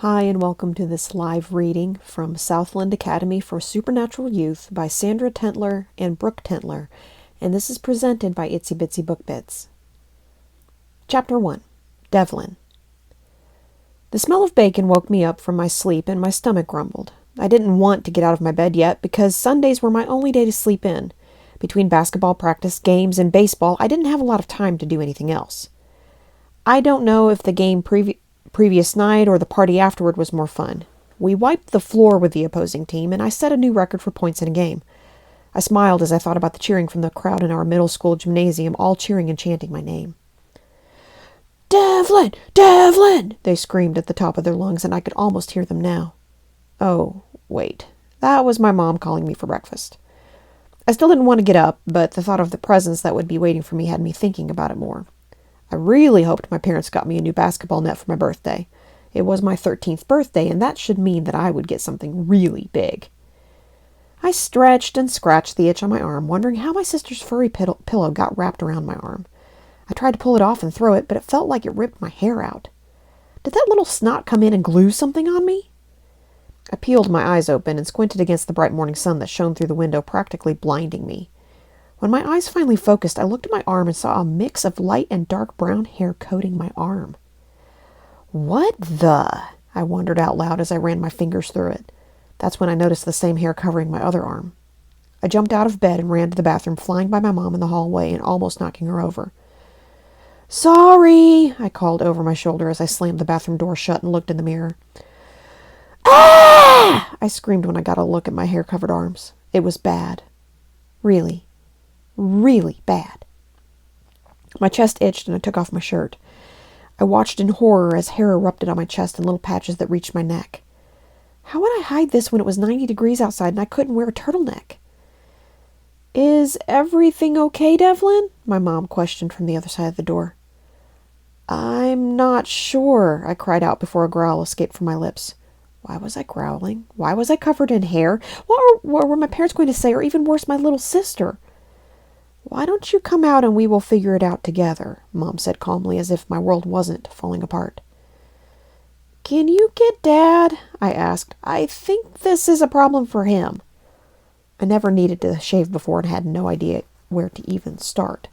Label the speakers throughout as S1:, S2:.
S1: Hi, and welcome to this live reading from Southland Academy for Supernatural Youth by Sandra Tentler and Brooke Tentler, and this is presented by Itsy Bitsy Book Bits. Chapter 1. Devlin. The smell of bacon woke me up from my sleep and my stomach grumbled. I didn't want to get out of my bed yet because Sundays were my only day to sleep in. Between basketball practice, games, and baseball, I didn't have a lot of time to do anything else. I don't know if the game previous night or the party afterward was more fun. We wiped the floor with the opposing team, and I set a new record for points in a game. I smiled as I thought about the cheering from the crowd in our middle school gymnasium, all cheering and chanting my name. "Devlin! Devlin!" they screamed at the top of their lungs, and I could almost hear them now. Oh, wait. That was my mom calling me for breakfast. I still didn't want to get up, but the thought of the presents that would be waiting for me had me thinking about it more. I really hoped my parents got me a new basketball net for my birthday. It was my 13th birthday, and that should mean that I would get something really big. I stretched and scratched the itch on my arm, wondering how my sister's furry pillow got wrapped around my arm. I tried to pull it off and throw it, but it felt like it ripped my hair out. Did that little snot come in and glue something on me? I peeled my eyes open and squinted against the bright morning sun that shone through the window, practically blinding me. When my eyes finally focused, I looked at my arm and saw a mix of light and dark brown hair coating my arm. What the? I wondered out loud as I ran my fingers through it. That's when I noticed the same hair covering my other arm. I jumped out of bed and ran to the bathroom, flying by my mom in the hallway and almost knocking her over. "Sorry," I called over my shoulder as I slammed the bathroom door shut and looked in the mirror. "Ah!" I screamed when I got a look at my hair-covered arms. It was bad. Really bad. My chest itched and I took off my shirt. I watched in horror as hair erupted on my chest in little patches that reached my neck. How would I hide this when it was 90 degrees outside and I couldn't wear a turtleneck? "Is everything okay, Devlin?" my mom questioned from the other side of the door. "I'm not sure," I cried out before a growl escaped from my lips. Why was I growling? Why was I covered in hair? What were my parents going to say, or even worse, my little sister? "Why don't you come out and we will figure it out together?" Mom said calmly, as if my world wasn't falling apart. "Can you get Dad?" I asked. "I think this is a problem for him." I never needed to shave before and had no idea where to even start.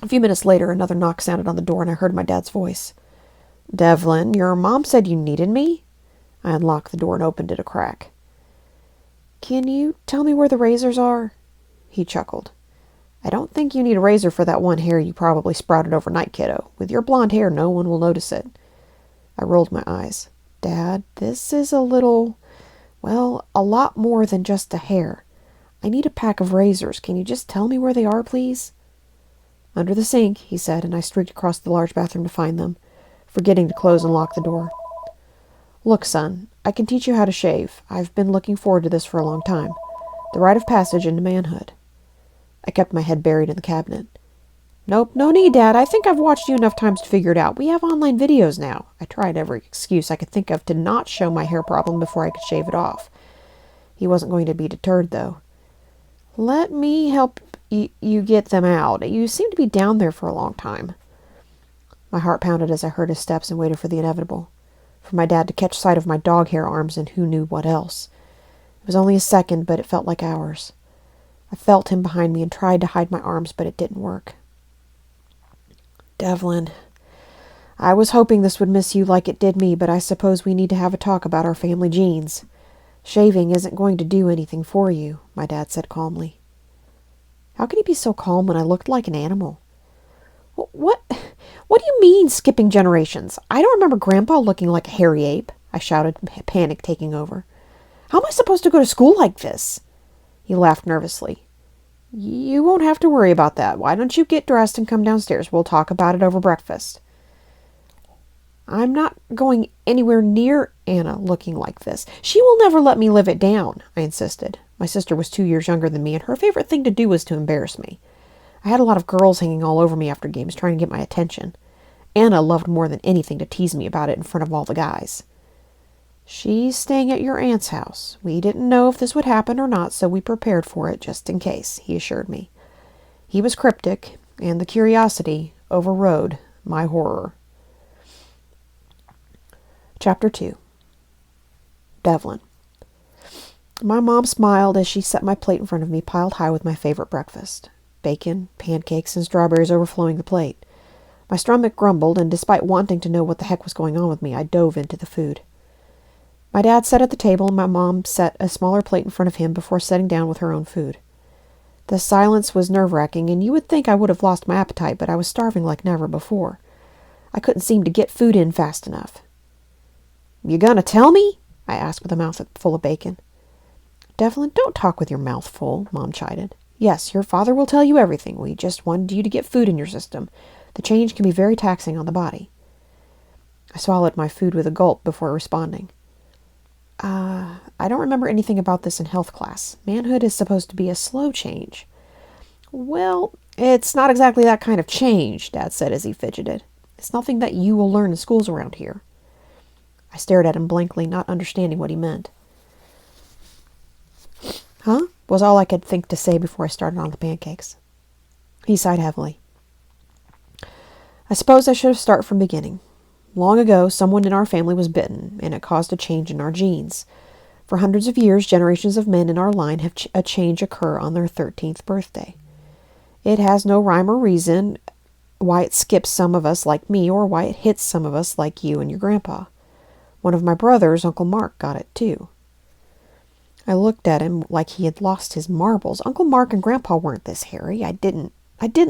S1: A few minutes later, another knock sounded on the door and I heard my dad's voice. "Devlin, your mom said you needed me?" I unlocked the door and opened it a crack. "Can you tell me where the razors are?" He chuckled. "I don't think you need a razor for that one hair you probably sprouted overnight, kiddo. With your blonde hair, no one will notice it." I rolled my eyes. "Dad, this is a lot more than just a hair. I need a pack of razors. Can you just tell me where they are, please?" "Under the sink," he said, and I streaked across the large bathroom to find them, forgetting to close and lock the door. "Look, son, I can teach you how to shave. I've been looking forward to this for a long time. The rite of passage into manhood." I kept my head buried in the cabinet. "Nope, no need, Dad. I think I've watched you enough times to figure it out. We have online videos now." I tried every excuse I could think of to not show my hair problem before I could shave it off. He wasn't going to be deterred, though. "Let me help you get them out. You seem to be down there for a long time." My heart pounded as I heard his steps and waited for the inevitable. For my dad to catch sight of my dog hair arms and who knew what else. It was only a second, but it felt like hours. I felt him behind me and tried to hide my arms, but it didn't work. "Devlin, I was hoping this would miss you like it did me, but I suppose we need to have a talk about our family genes. Shaving isn't going to do anything for you," my dad said calmly. How could he be so calm when I looked like an animal? What do you mean, skipping generations? I don't remember Grandpa looking like a hairy ape," I shouted, panic taking over. "How am I supposed to go to school like this?" He laughed nervously. "You won't have to worry about that. Why don't you get dressed and come downstairs? We'll talk about it over breakfast." "I'm not going anywhere near Anna looking like this. She will never let me live it down," I insisted. My sister was 2 years younger than me, and her favorite thing to do was to embarrass me. I had a lot of girls hanging all over me after games, trying to get my attention. Anna loved more than anything to tease me about it in front of all the guys. "She's staying at your aunt's house. We didn't know if this would happen or not, so we prepared for it just in case," he assured me. He was cryptic, and the curiosity overrode my horror. Chapter 2. Devlin. My mom smiled as she set my plate in front of me, piled high with my favorite breakfast. Bacon, pancakes, and strawberries overflowing the plate. My stomach grumbled, and despite wanting to know what the heck was going on with me, I dove into the food. My dad sat at the table, and my mom set a smaller plate in front of him before setting down with her own food. The silence was nerve-wracking, and you would think I would have lost my appetite, but I was starving like never before. I couldn't seem to get food in fast enough. "You gonna tell me?" I asked with a mouth full of bacon. "Devlin, don't talk with your mouth full," Mom chided. "Yes, your father will tell you everything. We just wanted you to get food in your system. The change can be very taxing on the body." I swallowed my food with a gulp before responding. I don't remember anything about this in health class. Manhood is supposed to be a slow change." "Well, it's not exactly that kind of change," Dad said as he fidgeted. "It's nothing that you will learn in schools around here." I stared at him blankly, not understanding what he meant. "Huh?" was all I could think to say before I started on the pancakes. He sighed heavily. "I suppose I should have started from the beginning. Long ago, someone in our family was bitten, and it caused a change in our genes. For hundreds of years, generations of men in our line have a change occur on their 13th birthday. It has no rhyme or reason why it skips some of us like me, or why it hits some of us like you and your grandpa. One of my brothers, Uncle Mark, got it too." I looked at him like he had lost his marbles. Uncle Mark and Grandpa weren't this hairy. I didn't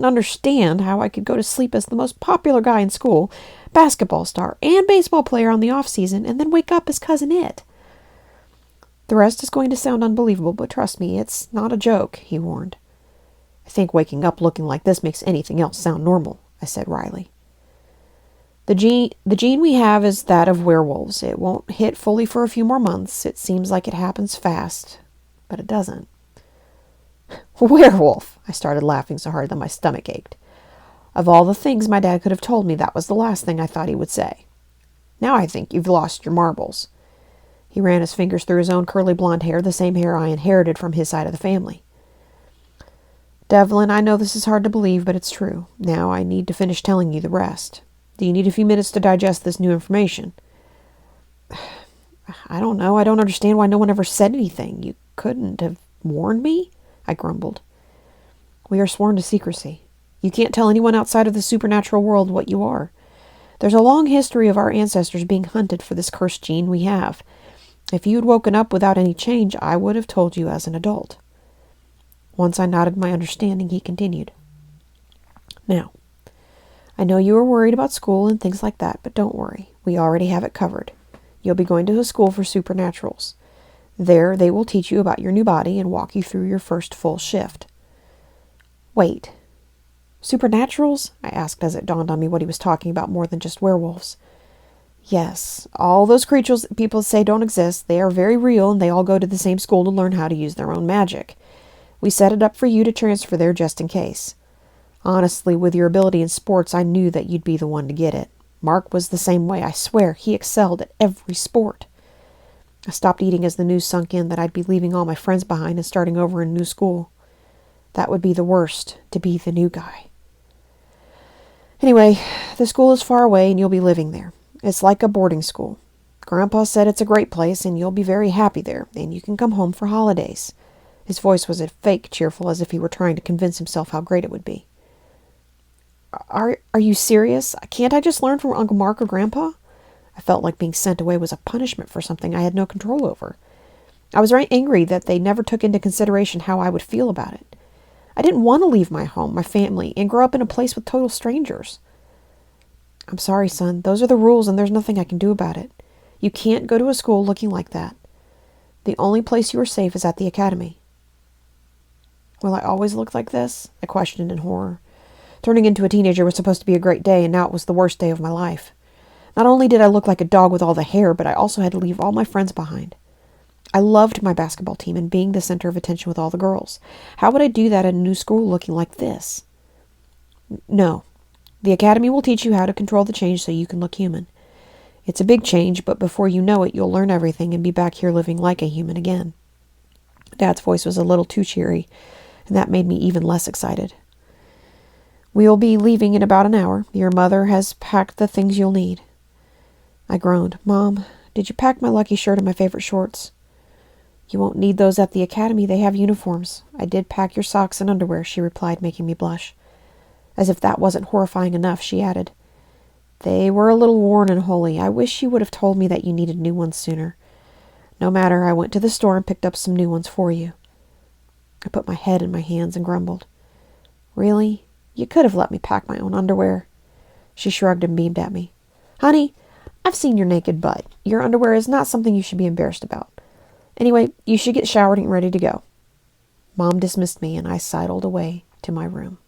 S1: understand how I could go to sleep as the most popular guy in school, basketball star, and baseball player on the off-season, and then wake up as Cousin It. "The rest is going to sound unbelievable, but trust me, it's not a joke," he warned. "I think waking up looking like this makes anything else sound normal," I said wryly. The gene we have is that of werewolves. It won't hit fully for a few more months. It seems like it happens fast, but it doesn't." "Werewolf!" I started laughing so hard that my stomach ached. Of all the things my dad could have told me, that was the last thing I thought he would say. "Now I think you've lost your marbles." He ran his fingers through his own curly blonde hair, the same hair I inherited from his side of the family. "Devlin, I know this is hard to believe, but it's true. Now I need to finish telling you the rest. Do you need a few minutes to digest this new information?" "I don't know. I don't understand why no one ever said anything. You couldn't have warned me?" I grumbled. "We are sworn to secrecy. You can't tell anyone outside of the supernatural world what you are. There's a long history of our ancestors being hunted for this cursed gene we have. If you had woken up without any change, I would have told you as an adult." Once I nodded my understanding, he continued. "Now, I know you are worried about school and things like that, but don't worry. We already have it covered. You'll be going to a school for supernaturals. There, they will teach you about your new body and walk you through your first full shift." "Wait. Supernaturals?" I asked as it dawned on me what he was talking about more than just werewolves. "Yes, all those creatures that people say don't exist, they are very real, and they all go to the same school to learn how to use their own magic. We set it up for you to transfer there just in case. Honestly, with your ability in sports, I knew that you'd be the one to get it. Mark was the same way, I swear. He excelled at every sport." I stopped eating as the news sunk in that I'd be leaving all my friends behind and starting over in a new school. That would be the worst, to be the new guy. "Anyway, the school is far away and you'll be living there. It's like a boarding school. Grandpa said it's a great place and you'll be very happy there, and you can come home for holidays." His voice was a fake cheerful, as if he were trying to convince himself how great it would be. Are you serious? Can't I just learn from Uncle Mark or Grandpa?" I felt like being sent away was a punishment for something I had no control over. I was very angry that they never took into consideration how I would feel about it. I didn't want to leave my home, my family, and grow up in a place with total strangers. "I'm sorry, son. Those are the rules, and there's nothing I can do about it. You can't go to a school looking like that. The only place you are safe is at the academy." "Will I always look like this?" I questioned in horror. Turning into a teenager was supposed to be a great day, and now it was the worst day of my life. Not only did I look like a dog with all the hair, but I also had to leave all my friends behind. I loved my basketball team and being the center of attention with all the girls. How would I do that at a new school looking like this? "No. The academy will teach you how to control the change so you can look human. It's a big change, but before you know it, you'll learn everything and be back here living like a human again." Dad's voice was a little too cheery, and that made me even less excited. "We'll be leaving in about an hour. Your mother has packed the things you'll need." I groaned. Mom, did you pack my lucky shirt and my favorite shorts? You won't need those at the academy. They have uniforms. I did pack your socks and underwear, she replied, making me blush. As if that wasn't horrifying enough, she added, They were a little worn and holey. I wish you would have told me that you needed new ones sooner. No matter, I went to the store and picked up some new ones for you. I put my head in my hands and grumbled. Really? You could have let me pack my own underwear. She shrugged and beamed at me. Honey, I've seen your naked butt. Your underwear is not something you should be embarrassed about. Anyway, you should get showered and ready to go. Mom dismissed me, and I sidled away to my room.